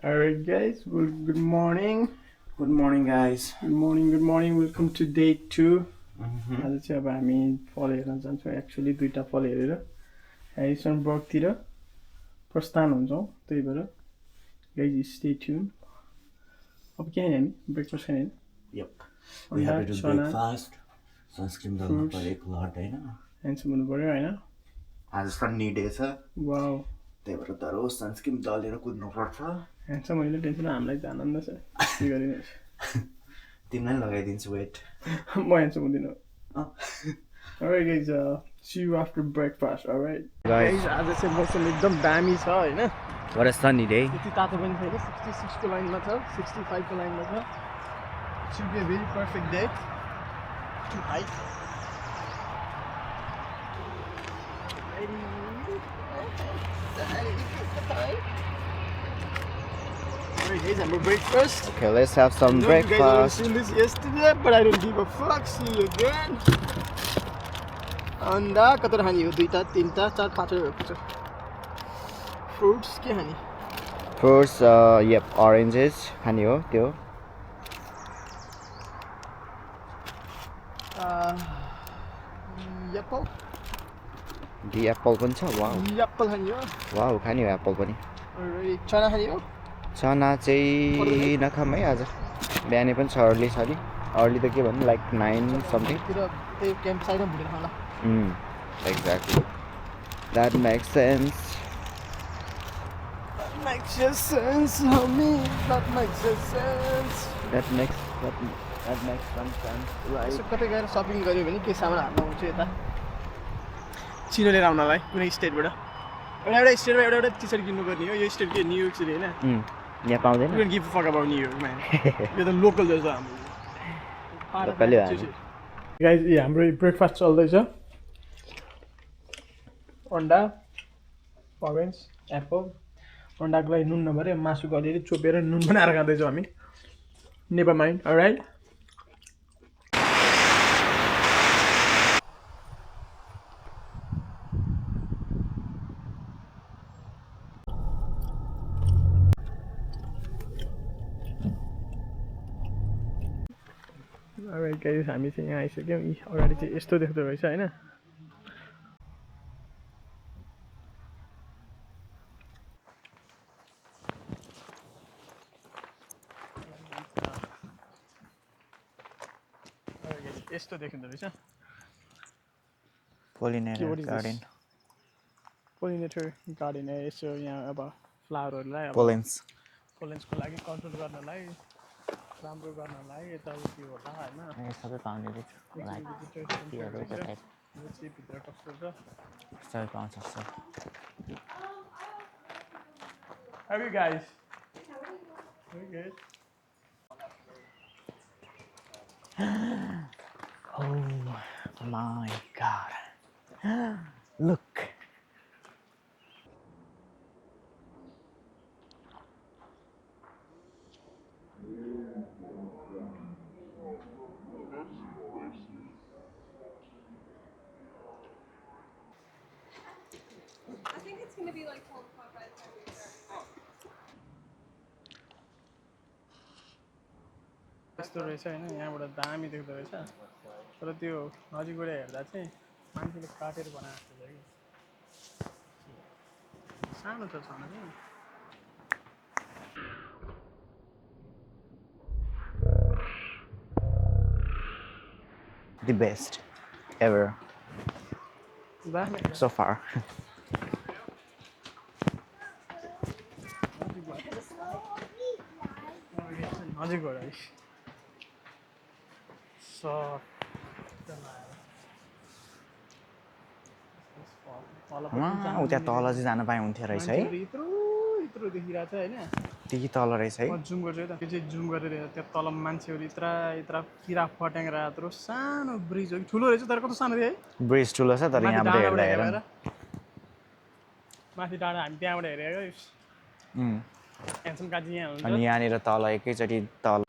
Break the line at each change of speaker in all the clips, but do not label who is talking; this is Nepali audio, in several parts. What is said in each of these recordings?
Alright, guys. Well, good morning.
Good morning, guys.
Good morning. Good morning. Welcome to day 2.
Mhm.
आज चाहिँ अब हामी फल हेर्न जान्छौँ. एक्चुअली दुईटा फल हेरेर ह्यारिसनबर्गतिर प्रस्थान हुन्छौँ. त्यही भएर गाइज स्टे ट्युन. अब के खाने हामी? ब्रेकफास्ट खाने हैन?
Yep. We have to do
चना,
breakfast. Sunscreen दल्नु पर्यो एक लट हैन.
ह्यान्डसम हुनु पर्यो हैन?
आज सन्नी डे छ.
वाउ.
त्यही भएर दरो सनस्क्रिन दलेर कुद्नु पर्छ.
ह्यान्डसम होइन टेन्सन हामीलाई त आनन्द छ. के गरिदिनुहोस्.
तिमीलाई लगाइदिन्छु वेट.
म handsome हुँदिन. Alright guys, see you after breakfast, alright? Guys, आज चाहिँ मौसम एकदम दामी छ हैन?
What a sunny day.
यति तातो पनि छैन. 66 को लाइनमा छ, 65 को लाइनमा छ. It should be a very perfect day to hike. Alright guys, हाम्रो breakfast.
Okay, let's have some
You guys already
breakfast.
seen this yesterday, but I don't give a fuck. See you again. अन्डा कति खाने हो? 2टा 3टा 4 5 भएको छ. Fruits के खाने?
Fruits, yep, oranges. खाने हो त्यो.
Apple.
डी एप्पल पनि छ. वाउ.
Apple खाने हो.
वाउ, खाने हो एप्पल पनि.
Alright, चना खाने हो.
चना चाहिँ नखाम है आज. बिहानै पनि छ अर्ली छ नि. अर्ली त के भन्नु लाइक 9 समथिङ.
त्यो क्याम्प साइडमा भुटेर खाला.
Exactly. That makes sense.
That makes sense, homie. That makes sense.
That makes some sense, right?
यसो कतै गएर सपिङ गर्यो भने के सामान हाल्नु आउँछ यता. चिनो लिएर आउनलाई कुनै स्टेटबाट. एउटा स्टेटमा एउटा टी-सर्ट किन्नु पर्ने हो. यो स्टेट के न्युयोर्क सिटी हैन?
यहाँ पाउँदैन.
You don't give a fuck about New York, man. यो त लोकल जस्तो हाम्रो.
लोकलै हो हामी.
गाइस, यो हाम्रो ब्रेकफास्ट चल्दैछ. अन्डा, अरेन्ज, एप्पल. अन्डाको लागि नुन नभएर मासुको अलिअलि चोपेर नुन बनाएर खाँदैछौँ हामी. Never mind, all right? All right guys, हामी चाहिँ यहाँ आइसक्यौँ. यी अगाडि चाहिँ यस्तो देख्दो रहेछ हैन? यस्तो देखिँदो रहेछ.
Pollinator garden.
पोलिनेटर गार्डन है. यसो यहाँ अब फ्लावरहरूलाई पोलेन्सको लागि कन्ट्रोल गर्नलाई, राम्रो गर्नलाई यताउति होला हैन?
सबै पाउने रहेछ.
यो चाहिँ भित्र कस्तो छ?
सबै पाउन सक्छ.
How are you guys? Very good.
Oh my god. Look.
I think it's gonna be like 12:45.
यस्तो रहेछ हैन? यहाँबाट दामी देख्दो रहेछ. तर त्यो नजिकबाट हेर्दा चाहिँ मान्छेले काटेर बनाएको छ कि. सानो छ छन नि.
The best ever
दामी
so far.
नजिकबाट है. सो
उता तल चाहिँ जान पाए हुन्थ्यो रहेछ है.
यत्रो यत्रो देखिरहेको छ हैन?
त्यही तल रहेछ है.
म जुम गर्छु है त. त्यो चाहिँ जुम गरेर त्यहाँ तल मान्छेहरू यत्रा यत्रा किरा फट्याङ्ग्रा यत्रो सानो ब्रिज हो कि ठुलो रहेछ तर कस्तो सानो थियो है?
ब्रिज ठुलो छ तर यहाँबाट हेर्दा हेर.
माथि डाँडा हामी त्यहाँबाट हेरेको. ह्यान्डसम काजी यहाँ हुन्छ.
अनि यहाँनिर तल एकैचोटि तल.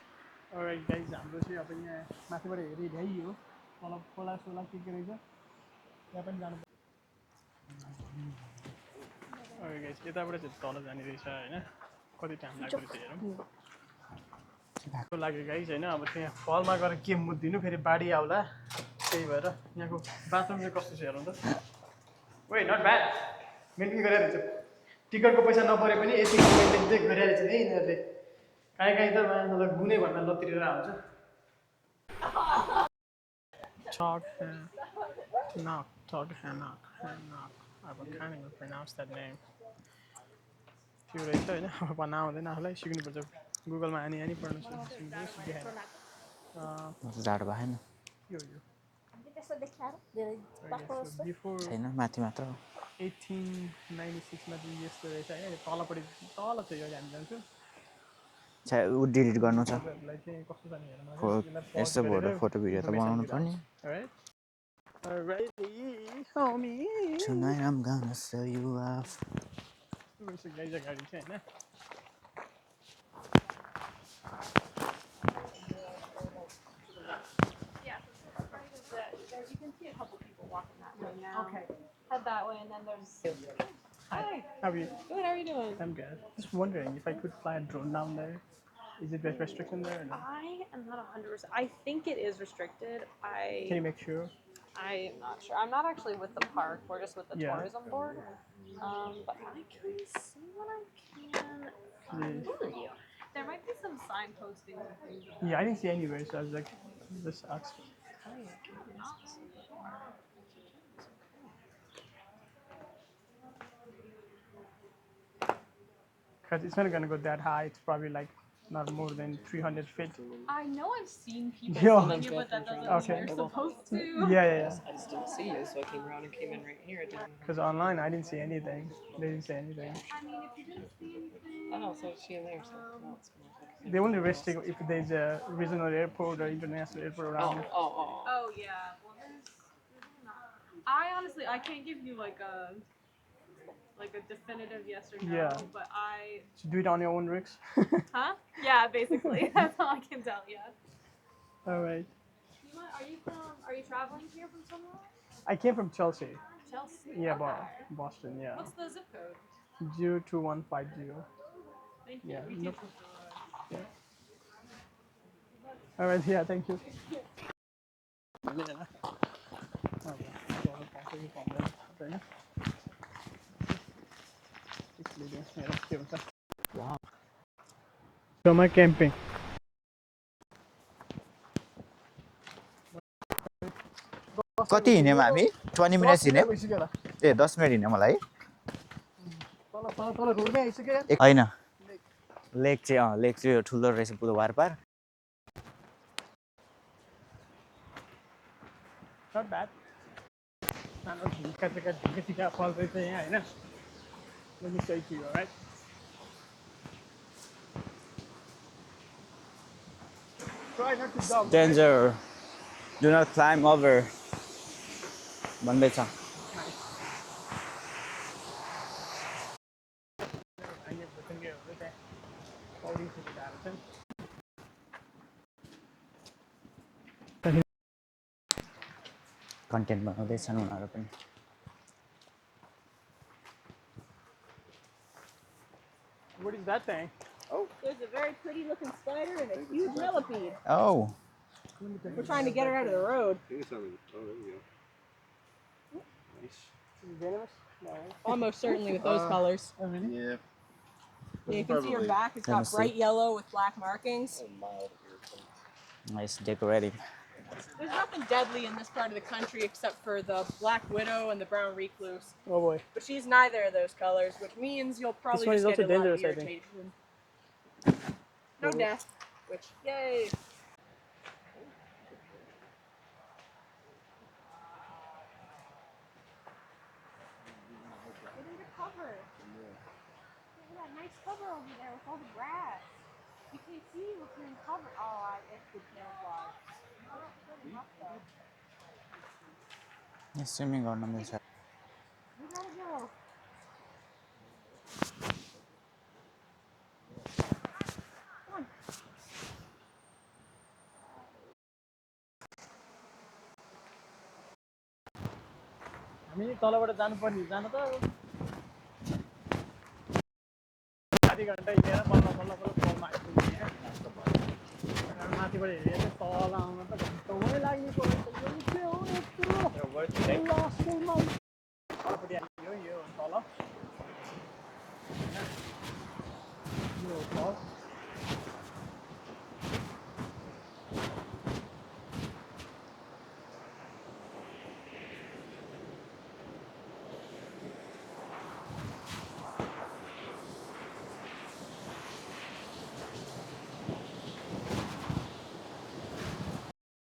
अलराइट गाइज, हाम्रो चाहिँ अब यहाँ माथिबाट हेरिरहेको हो. तल खोला सोला के रहेछ त्यहाँ पनि जानु. Okay guys, यताबाट चाहिँ तल जाने रहेछ हैन. कति टाइम लाग्दो रहेछ हेरौँ लाग्यो गाइस होइन अब त्यहाँ फलमा गएर के मुद्दिनु फेरि बाढी आउला त्यही भएर यहाँको बाथरुम चाहिँ कस्तो छ हेरौँ त ओइ नट ब्याड मेन्टेन गरिरहेछ टिकटको पैसा नपरे पनि यतिको मेन्टेन चाहिँ गरिरहेछ है यिनीहरूले काहीँ काहीँ त मतलब गुनै भन्दा लत्रिएर आउँछ Talk knock, talk knock. I can't even pronounce that name. त्यो रहेछ होइन अब भन्न आउँदैन आफूलाई सिक्नुपर्छ गुगलमा आनी पढ्न सिक्नुपर्छ
जाडो भएन
यो
छैन माथि मात्र
1896 मा चाहिँ यस्तो रहेछ होइन तलपट्टि तल छ यो हामी जान्छु
ऊ डिलिट गर्नु छ
तपाईँहरूलाई चाहिँ कस्तो छ नि हेर्नु
यस्तो फोटो भिडियो त बनाउनु पर्ने
Alrighty, homie.
Tonight I'm gonna show you off.
Where's the guys that got each other?
Yeah, so you can see a couple people walking that way now. Okay. Head that way, and then there's. Hi.
How are you?
Good. How are you doing?
I'm good. Just wondering if I could fly a drone down there. Is it restricted there or no?
I am not 100%. I think it is restricted.
Can you make sure?
I am not sure. I'm not actually with the park. We're just with the tourism board. But I can see what I can for you. There might be some signposting and things.
Yeah, I didn't see anywhere, so I was like, this sucks. Because it's not going to go that high. It's probably like not more than 300 feet.
I know I've seen people filming it, but that doesn't mean you're supposed to.
Yeah.
I just didn't see you, so I came around and came in right here.
Because online, I didn't see anything. They didn't say anything.
I mean, if you didn't see anything.
Oh, so she in there, so no, it's fine.
They only restrict if there's a regional airport or international airport around.
Oh yeah. Well, there's not. I honestly, I can't give you like a definitive yes or no.
Yeah.
But
So do it on your own risks.
Huh? Yeah, basically. That's all I can tell you.
All right.
Are you traveling here from somewhere?
I came from Chelsea.
Chelsea.
Yeah,
Okay.
Boston. Yeah.
What's the zip code?
02150.
Thank you.
Yeah.
We
No.
can
All right. Yeah. Thank you.
Wow.
Summer camping.
कति हिँड्यौँ हामी 20 मिनट्स हिँड्यौँ ए 10 मिनट हिँड्यौँ होला है होइन लेक चाहिँ यो ठुलो रहेछ पुरो वारपार
Not bad. Falls right there, let me show it to you, alright? Try not to jump.
Danger. Do not climb over. भन्दैछ कन्टेन्ट बनाउँदैछन् उनीहरू पनि
What is that thing?
Oh, there's a very pretty looking spider and a huge millipede.
Oh.
We're trying to get her out of the road.
I think it's on the, oh, there you go. Nice.
Is it venomous? No.
Almost certainly with those colors.
Oh, really?
Yeah.
Yeah, you can see her back. It's got bright yellow with black markings.
Nice decorating.
There's nothing deadly in this part of the country except for the black widow and the brown recluse.
Oh boy.
But she's neither of those colors, which means you'll probably
This one
just
is
get
also
a lot of
dangerous, I think.
irritation. No death, which, yay. Get into cover. Look at that nice cover over there with all the grass. You can't see what's in cover. Oh, it's good camouflage.
Swimming गर्न मिल्छ
We gotta go.
हामी तलबाट जानुपर्ने जान त गाडी घन्टा हिँडेर बल्ल बल्ल फलमा आइपुग्ने यहाँ माथिबाट हेरेर चाहिँ तल आउन त घन्टौँमै लाग्ने पऱ्यो के हो यत्रो तलपट्टि आइयो यो तल यो फल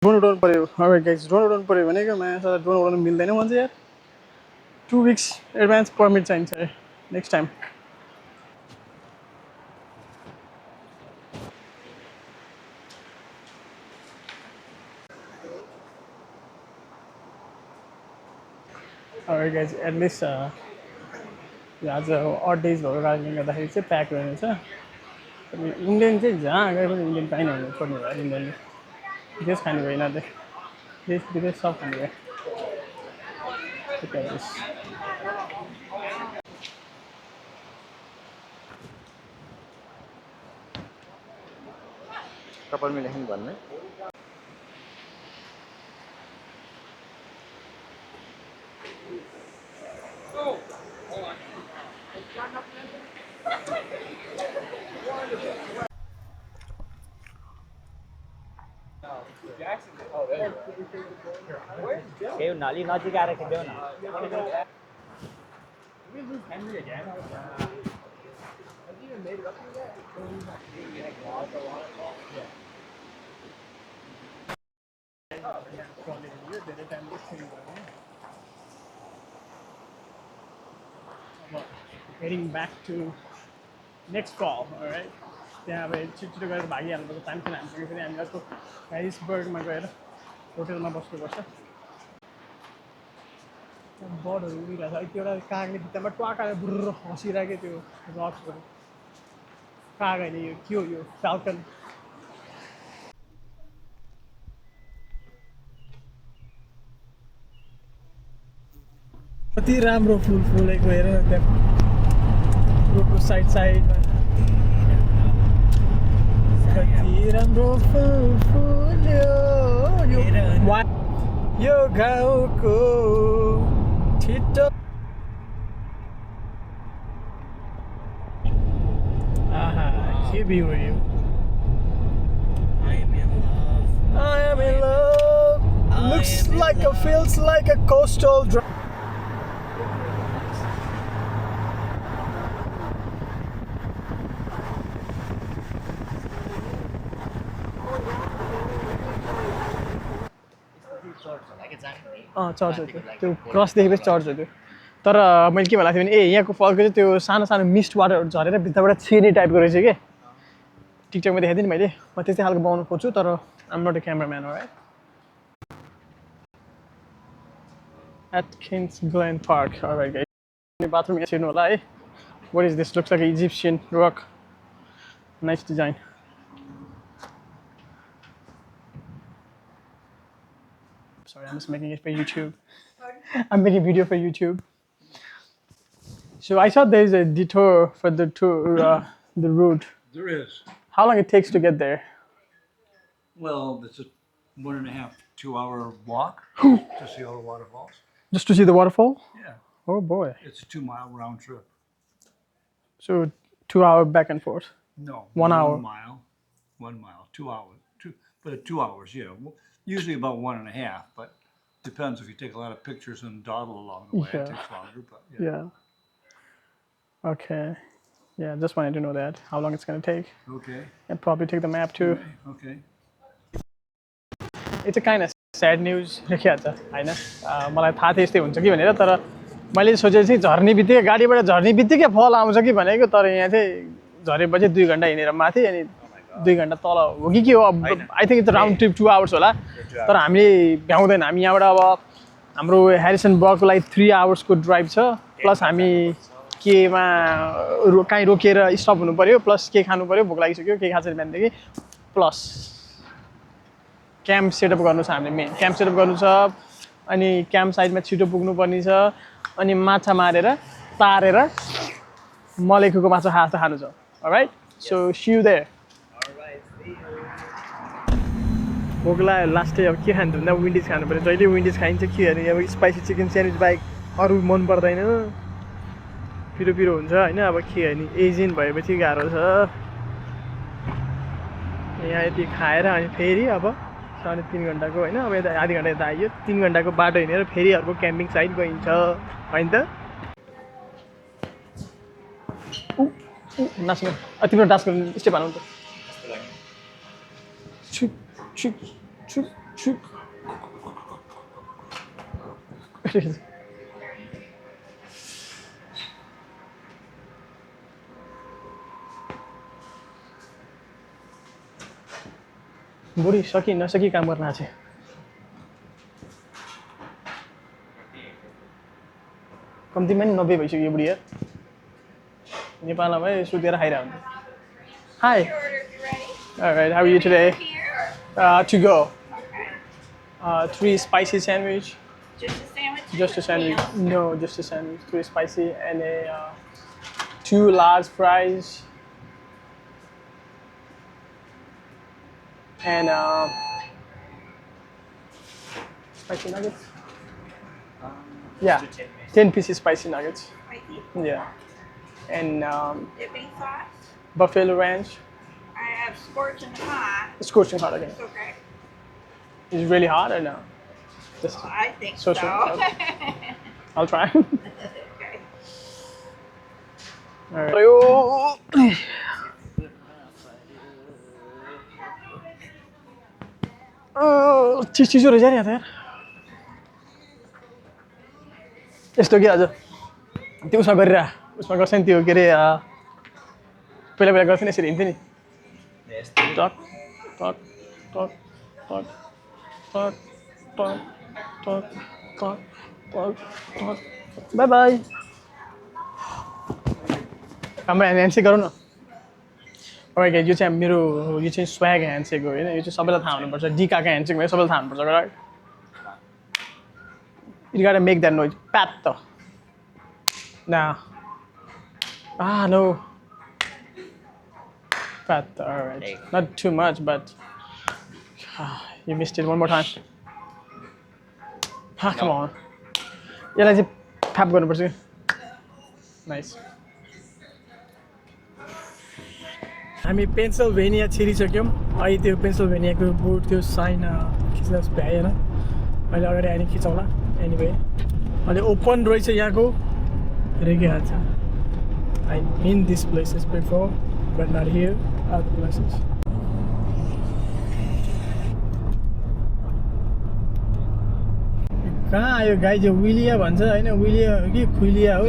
ड्रोन उडाउनु पऱ्यो गाइस ड्रोन उडाउनु पऱ्यो भनेको माछा ड्रोन उडाउनु मिल्दैन भन्छ यार 2 weeks एडभान्स पर्मिट चाहिन्छ अरे नेक्स्ट टाइम गाइस एटलिस्ट आज अड डेज भएको कारणले गर्दाखेरि चाहिँ प्याक रहेछ इन्डियन चाहिँ जहाँ गए पनि इन्डियन पाइन हुनु पर्ने भयो इन्डियनले देश खाने भएन त देश विदेश सब खाने भयो
कपालमा लेख्नु भन्ने
Kêu nói liên nói chứ ra đây thì đâu nào.
Heading back to next call, all right? त्यहाँ अब छिटो गरेर भागिहाल्नुपर्छ टाइम छैन हामीसँग फेरि हामी अर्को ह्यारिसबर्गमा गएर होटेलमा बस्नुपर्छ बर्डहरू उडिरहेको छ त्यो एउटा कागले भित्तामा ट्वाकाएर बुर्र हँसिरहेको त्यो रक्सहरू काग होइन यो के हो यो फाल्कन कति राम्रो फुल फुलेको हेर त्यहाँ रोडको साइड साइडमा कति राम्रो फुल फुल्यो यो गाउँको छिटो आहा के भ्यू हो यो I am in love looks like a feels like a coastal drive church हो त्यो क्रस देखेपछि चर्च हो त्यो तर मैले के भन्दा थिएँ भने यहाँको फलको चाहिँ त्यो सानो सानो मिस्ट वाटरहरू झरेर भित्रबाट छिर्ने टाइपको रहेछ कि टिकटकमा देखाइदिएँ नि मैले म त्यस्तै खालको बनाउनु खोज्छु तर आम नट अ क्यामराम्यान हो है एटकिन्स ग्लेन पार्क बाथरुम यहाँ छिर्नु होला है what is this looks like Egyptian rock nice design Sorry, I'm just making it for YouTube. I'm making a video for YouTube. So I saw there's a detour for the tour, the route.
There is.
How long it takes to get there?
Well, it's a 1.5 to 2 hour walk to see all the waterfalls.
Just to see the waterfall?
Yeah.
Oh boy.
It's a 2 mile round trip.
So 2 hour back and forth?
No.
1 hour?
1 mile. 1 mile. 2 hours. But 2 hours, yeah. Usually about 1.5, but depends if you take a lot of pictures and dawdle along the way.
Yeah.
It takes longer, but
Yeah. Okay. Yeah, just wanted to know that, how long it's going to take.
Okay.
And probably take the map too.
Okay.
It's a kind of sad news. हैन मलाई थाहा थियो यस्तै हुन्छ कि भनेर तर मैले सोचेको चाहिँ झर्ने बित्तिकै गाडीबाट झर्ने बित्तिकै फल आउँछ कि भनेको तर यहाँ चाहिँ झरेपछि 2 घण्टा हिँडेर माथि अनि 2 घण्टा तल हो कि के हो I think it's round trip 2 hours होला तर हामीले भ्याउँदैन हामी यहाँबाट अब हाम्रो ह्यारिसनबर्गको लागि 3 आवर्सको ड्राइभ छ प्लस हामी केमा कहीँ रोकेर स्टप हुनु पर्यो प्लस के खानु पर्यो भोक लागिसक्यो के खान्छ बिहानदेखि प्लस क्याम्प सेटअप गर्नु छ हामीले मेन क्याम्प सेटअप गर्नु छ अनि क्याम्प साइडमा छिटो पुग्नुपर्ने छ अनि माछा मारेर तारेर मलेखुको माछा खानु छ Alright? So see you there. भोक लाग्यो लास्टै अब के खानु भन्दा विन्डिज खानु पर्यो जहिले विन्डिज खाइन्छ के अरे अब स्पाइसी चिकन स्यान्डविच बाहेक अरू मन पर्दैन पिरो पिरो हुन्छ होइन अब के अनि एजेन्ट भएपछि गाह्रो छ यहाँ यति खाएर अनि फेरि अब 3.5 घन्टाको होइन अब यता आधी घन्टा यता आइयो 3 घन्टाको बाटो हिँडेर फेरि अर्को क्याम्पिङ साइट गइन्छ होइन त नाच्नु तिम्रो डान्स गर्नु स्टेप हाल्नु त छुक छुक छुक छुक बुढी सकि नसकि काम गर्न आएको छ कम्तीमा नि 90 भइसक्यो बुढी यार नेपालमा भए सुतेर खाइरहेको हुन्छ Hi. All right, how are you today? To go. 3 spicy sandwich.
Just a sandwich?
Just a sandwich. No, just a sandwich. 3 spicy and a 2 large fries. And spicy nuggets. Yeah, 10 pieces spicy nuggets.
Spicy?
Yeah. And
Dipping sauce?
buffalo ranch.
I have scorching hot.
Scorching hot again.
It's okay.
Is it really hot or no? Just
I think
so.
so.
I'll try.
Okay.
All right. चिसो रहेछ नि यार यस्तो के आज त्यो उसमा गरिरह उसमा गर्छ नि त्यो के अरे पहिला पहिला गर्छ नि यसरी हिँड्थ्यो नि टक टक टक टक टक टक टक टक टक टक बाई बाई हाम्रो ह्यान्डसेक गरौँ न ओके यो चाहिँ मेरो यो चाहिँ स्वाग ह्यान्डसेक हो होइन यो चाहिँ सबैलाई थाहा हुनुपर्छ डिकाको ह्यान्डसेक भयो सबैलाई थाहा हुनुपर्छ right You gotta make that noise. Patto. Now. No. Patto. All right. Not too much, but you missed it one more time. Come on. Yeah, let's tap going to Nice. हामी पेन्सिल्भेनिया छिरिसक्यौँ अहिले त्यो पेन्सिल्भेनियाको बोर्ड त्यो साइन खिच्न भ्याएन अहिले अगाडि आएर खिचाउला एनिवे अहिले ओपन रहेछ यहाँको हेरेकै हाल्छ I in this places before but not here other places कहाँ आयो गाई चाहिँ विलिया भन्छ होइन विलिया हो कि खुइलिया हो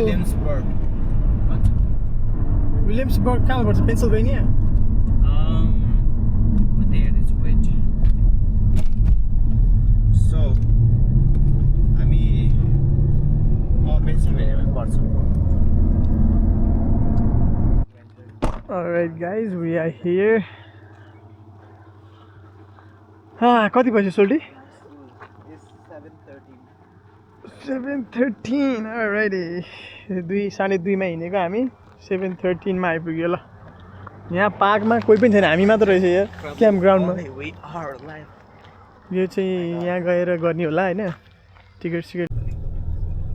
विलियम्सबर्ग कहाँ पर्छ Pennsylvania Alright guys, we are here. कति बज्यो सोल्टी? 7:13. Alrighty. 2:30 मा हिँडेको हामी 7:13 मा आइपुग्यो ल यहाँ पार्कमा कोही पनि छैन हामी मात्र रहेछ यहाँ क्याम्प ग्राउन्डमा यो चाहिँ यहाँ गएर गर्ने होला होइन टिकट सिकट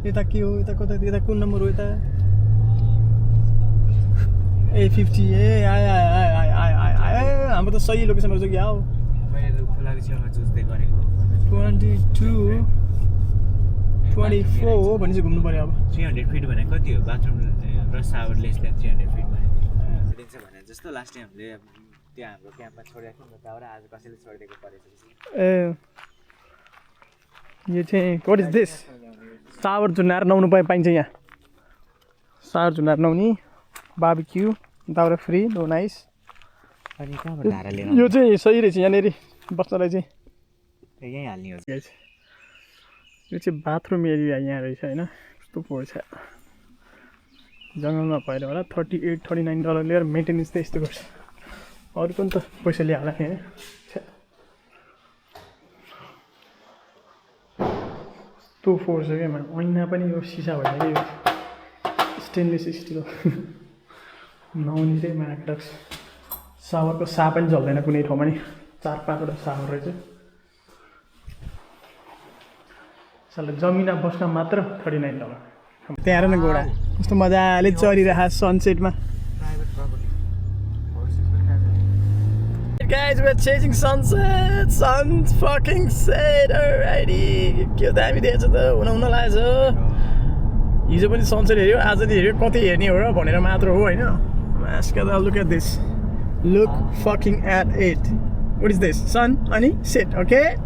यता के हो यता कता यता कुन नम्बर हो यता A50 हाम्रो त सही लोकेसन रहेछ क्या हो 22-24 भने चाहिँ घुम्नु पर्यो अब
300 फिट भने कति हो बाथरुम र सावर लेस देन 300 फिट भने दिन्छ भने जस्तो लास्ट टाइम हामीले त्यहाँ हाम्रो क्याम्पमा छोडेको थियौँ त्यहाँबाट आज कसैले छोडिदिएको परेछ
यो चाहिँ व्हाट इज दिस सावर झुन्नाएर नुहाउनु पाइन्छ यहाँ सावर झुन्नाएर नुहाउने बार्बिक्यू दाउरा फ्री नो नाइस
अनि कहाँबाट धारा लिएर
यो चाहिँ सही रहेछ यहाँनिर बस्नलाई चाहिँ
यहीँ हाल्ने हो
यो चाहिँ बाथरुम एरिया यहाँ रहेछ होइन कस्तो पोहोर छ जङ्गलमा भएर होला $38-39 लिएर मेन्टेनेन्स त यस्तो गर्छ अरू पनि त पैसा लिइहाल्ला होइन यस्तो फोहोर छ क्या ऐना पनि यो सिसा भइसक्यो यो स्टेनलेस स्टिल नुहाउने चाहिँ म्याक्डक्स सावरको सा पनि झल्दैन कुनै ठाउँमा नि 4-5वटा सावर रहेछ साला जमिनमा बस्न मात्र $39 त्यहाँ हेर न घोडा कस्तो मजाले चरिरहेको सनसेटमा Guys, we're chasing sunset. Sun fucking set already. के दामी देखेछ त हुन लागेछ हिजो पनि सनसेट हेऱ्यो आज नि हेऱ्यो कति हेर्ने हो र भनेर मात्र हो हैन Maskada, look at this. Look fucking at it. What is this? Sun, honey, sit, okay?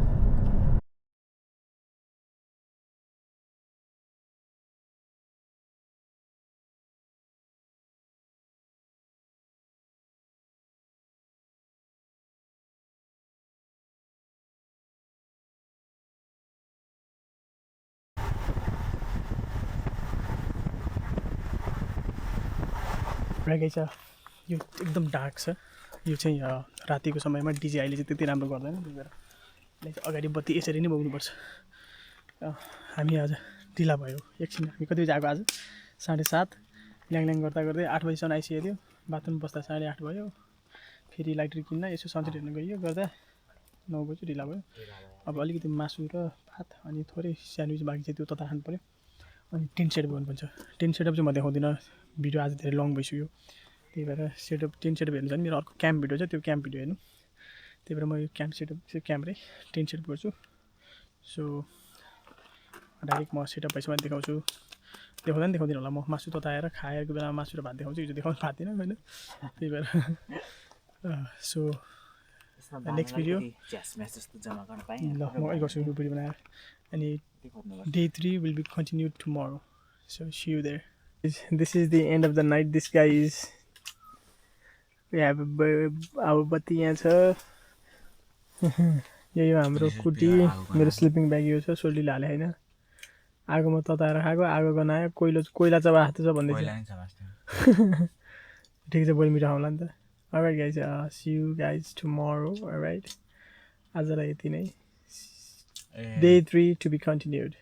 रहेछ यो एकदम डार्क छ यो चाहिँ रातिको समयमा डिजे अहिले चाहिँ त्यति राम्रो गर्दैन त्यही भएर अगाडि बत्ती यसरी नै बोक्नुपर्छ हामी आज ढिला भयो एकछिन हामी कति बजे आएको आज 7:30 ल्याङ गर्दा गर्दै 8 बजीसम्म आइसकेको थियो बाथरुम बस्दा 8:30 भयो फेरि इलेक्ट्रिक किन्न यसो सनसेट हेर्न गयो गर्दा 9 बजी ढिला भयो अब अलिकति मासु र भात अनि थोरै स्यान्डविच बाँकी छ त्यो तता खानु पर्यो अनि टेन्ट सेटअप गर्नुपर्छ टेन्ट सेटअप चाहिँ म देखाउँदिनँ भिडियो आज धेरै लङ भइसक्यो त्यही भएर सेटअप टेन्ट सेटअप हेर्नु छ भने मेरो अर्को क्याम्प भिडियो छ त्यो क्याम्प भिडियो हेर्नु त्यही भएर म यो क्याम्प सेटअप टेन्ट सेटअप गर्छु सो डाइरेक्ट म सेटअप भएपछि देखाउँछु देखाउँदिनँ होला म मासु तताएर खाएको बेलामा मासु र भात देखाउँछु हिजो देखाउनु पाएको थिएन होइन त्यही भएर सो नेक्स्ट भिडियो ल म अहिले गर्छु यो भिडियो बनाएर अनि Day 3 will be continued tomorrow. So see you there. This is the end of the night. This guy is. We have our bati यहाँ छ यही हो हाम्रो कुटी मेरो स्लिपिङ ब्याग यो छ सोल्डीले हाले हैन आगोमा तताएर खाएको आगो गनायो कोइला चबास्तो छ भन्दै थियो ठिक छ भोलि मिठो खाउँला नि त Alright guys, see you guys tomorrow. Alright. आजलाई यति नै Day 3 to be continued.